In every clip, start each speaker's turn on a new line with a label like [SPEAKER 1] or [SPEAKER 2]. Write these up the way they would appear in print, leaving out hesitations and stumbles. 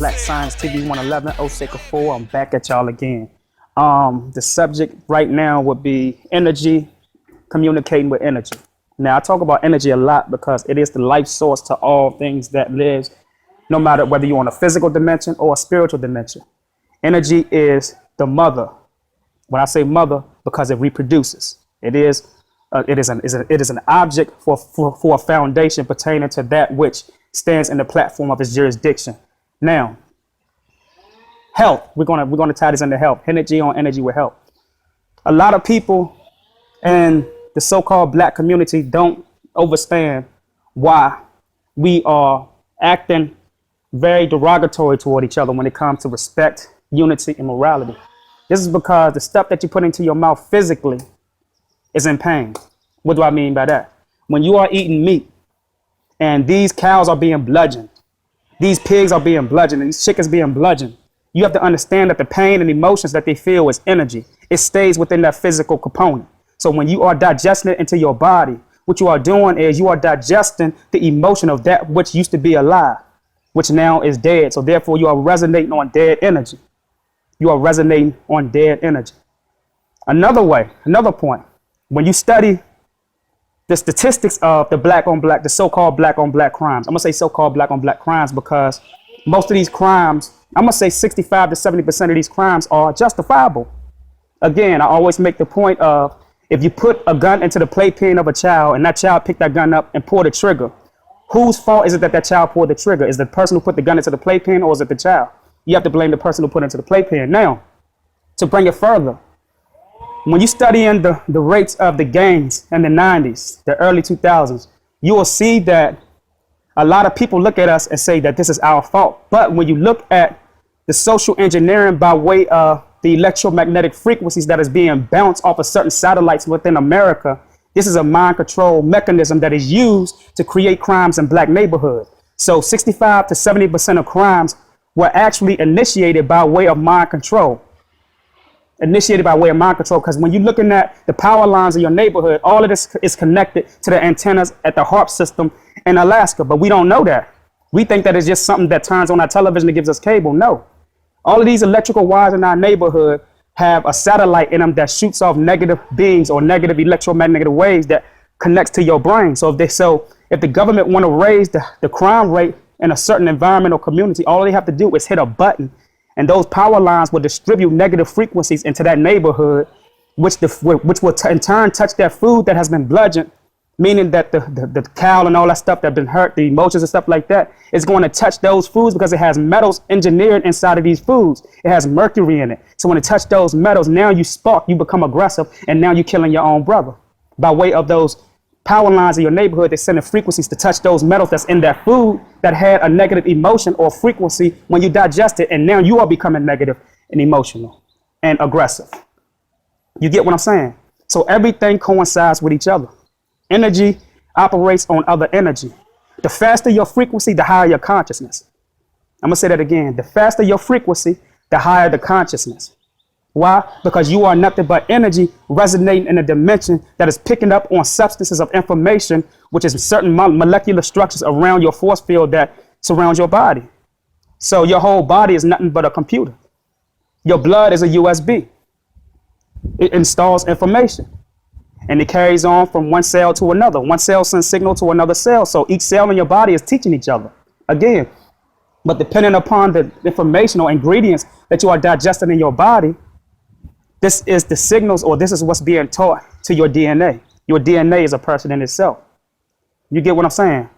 [SPEAKER 1] Black Science TV 111, Osei Kufuor. I'm back at y'all again. The subject right now would be energy, communicating with energy. Now, I talk about energy a lot because it is the life source to all things that lives, no matter whether you're on a physical dimension or a spiritual dimension. Energy is the mother. When I say mother, because it reproduces. It is an object for a foundation pertaining to that which stands in the platform of its jurisdiction. Now, health. We're gonna tie this into health. Energy on energy with health. A lot of people in the so-called black community don't understand why we are acting very derogatory toward each other when it comes to respect, unity, and morality. This is because the stuff that you put into your mouth physically is in pain. What do I mean by that? When you are eating meat and these cows are being bludgeoned, these pigs are being bludgeoned, and these chickens being bludgeoned, you have to understand that the pain and emotions that they feel is energy. It stays within that physical component. So when you are digesting it into your body, what you are doing is you are digesting the emotion of that which used to be alive, which now is dead. So therefore you are resonating on dead energy. You are resonating on dead energy. Another point, when you study the statistics of the the so-called black on black crimes, I'm gonna say so-called black on black crimes because most of these crimes, I'm gonna say 65 to 70% of these crimes are justifiable. Again, I always make the point of if you put a gun into the playpen of a child and that child picked that gun up and pulled the trigger, whose fault is it that that child pulled the trigger? Is it the person who put the gun into the playpen or is it the child? You have to blame the person who put it into the playpen. Now, to bring it further, when you study in the rates of the gangs in the 90s, the early 2000s, you will see that a lot of people look at us and say that this is our fault. But when you look at the social engineering by way of the electromagnetic frequencies that is being bounced off of certain satellites within America, this is a mind control mechanism that is used to create crimes in black neighborhoods. So 65 to 70% of crimes were actually initiated by way of mind control. Because when you're looking at the power lines of your neighborhood, all of this is connected to the antennas at the HARP system in Alaska, but we don't know that. We think that it's just something that turns on our television that gives us cable. No. All of these electrical wires in our neighborhood have a satellite in them that shoots off negative beams or negative electromagnetic waves that connects to your brain. So if the government want to raise the crime rate in a certain environmental community, all they have to do is hit a button and those power lines will distribute negative frequencies into that neighborhood, which will in turn touch that food that has been bludgeoned, meaning that the cow and all that stuff that have been hurt, the emotions and stuff like that, is going to touch those foods because it has metals engineered inside of these foods. It has mercury in it. So when it touches those metals, now you spark, you become aggressive, and now you're killing your own brother. By way of those power lines of your neighborhood, they're sending frequencies to touch those metals that's in that food that had a negative emotion or frequency when you digest it, and now you are becoming negative and emotional and aggressive. You get what I'm saying? So everything coincides with each other. Energy operates on other energy. The faster your frequency, the higher your consciousness. I'm gonna say that again. The faster your frequency, the higher the consciousness. Why? Because you are nothing but energy resonating in a dimension that is picking up on substances of information, which is certain molecular structures around your force field that surrounds your body. So your whole body is nothing but a computer. Your blood is a USB. It installs information and it carries on from one cell to another. One cell sends signal to another cell. So each cell in your body is teaching each other. Again, but depending upon the information or ingredients that you are digesting in your body, this is the signals, or this is what's being taught to your DNA. Your DNA is a person in itself. You get what I'm saying?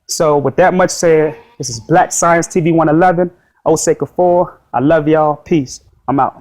[SPEAKER 1] So with that much said, this is Black Science TV 111. Osei Kufuor. I love y'all. Peace. I'm out.